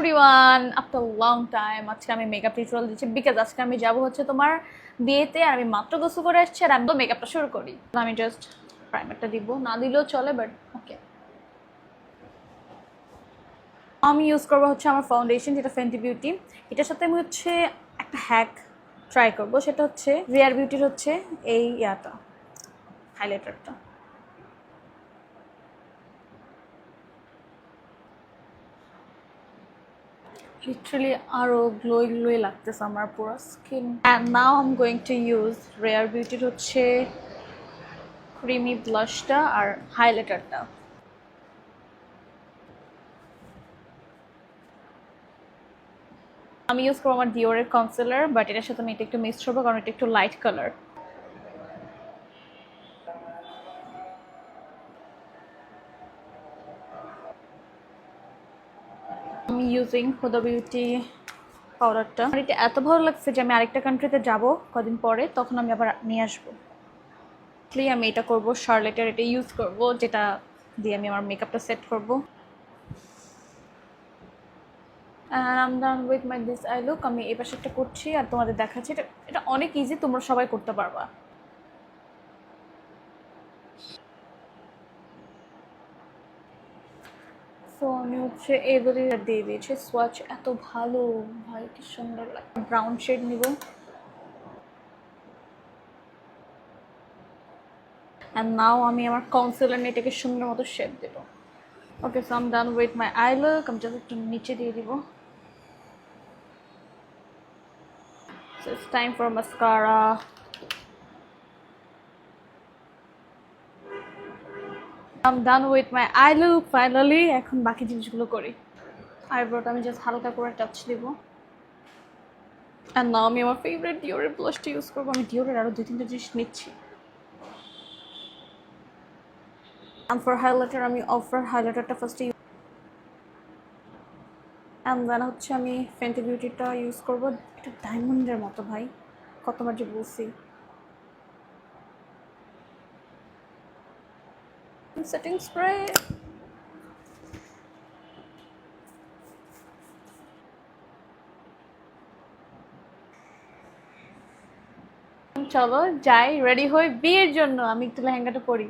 Everyone, after long time আজকে আমি makeup tutorial দিচ্ছি বিকজ আজকে আমি যাব হচ্ছে তোমার বিয়েতে। আর আমি মাত্র গোসল করে আসছি আর আমি তো মেকআপটা শুরু করি। আমি জাস্ট প্রাইমারটা দিব, না দিলেও চলে, বাট ওকে। আমি ইউজ করবো হচ্ছে আমার ফাউন্ডেশন, যেটা ফেন্টি বিউটি। এটার সাথে আমি হচ্ছে একটা হ্যাক ট্রাই করবো, সেটা হচ্ছে রিয়ার বিউটির হচ্ছে এই হাইলাইটারটা। Literally আরো গ্লোই লাগতেছে আমার পুরো skin. And now I'm going to use Rare Beauty হচ্ছে ক্রিমি ব্লাশটা আর হাইলাইটারটা। আমি ইউজ করবো আমার ডিওরের কনসিলার, বাট এটার সাথে আমি এটা একটু মিক্স করবো কারণ এটা একটু লাইট কালার। আমি ইউজিং হুদা বিউটি পাউডারটা। আমার এটা এত ভালো লাগছে যে আমি আরেকটা কান্ট্রিতে যাব কদিন পরে, তখন আমি আবার নিয়ে আসবো। আমি এটা করবো শার্লেটের, এটা ইউজ করব, যেটা দিয়ে আমি আমার মেকআপটা সেট করবো। I'm done with my this eye look। আমি এই পাশে একটা করছি আর তোমাদের দেখাচ্ছি। এটা অনেক ইজি, তোমরা সবাই করতে পারবা। সো আমি হচ্ছে এবারে দিয়ে দিয়েছি সোয়াচ। এত ভালো ভাই, কি সুন্দর লাগে। ব্রাউন শেড নিব অ্যান্ড নাও আমি আমার কনসিলার নিয়ে এটাকে সুন্দর মতো শেড দেবো। Okay, so I'm done with my eye look. আমি জাস্ট একটু নিচে দিয়ে দিব। So it's time for mascara. I'm done with my eye look finally. এখন বাকি জিনিসগুলো করি। আইব্রোটা আমি জাস্ট হালকা করে টাচ দিব। আর নাও আমি আমার ফেভারিট ডিওরের ব্লাশটা ইউজ করবো। আমি ডিওরের আরও 2-3টা জিনিস নিচ্ছি। And for highlighter আমি অফার হাইলাইটারটা ফার্স্টে অ্যান্ড দেন হচ্ছে আমি ফেন্টি বিউটিটা ইউজ করবো। এটা ডায়মন্ডের মতো ভাই, কতবার যে বলছি। Setting spray. চলো যাই, রেডি হই বিয়ের জন্য। আমি একটু লেহেঙ্গাটা পরি।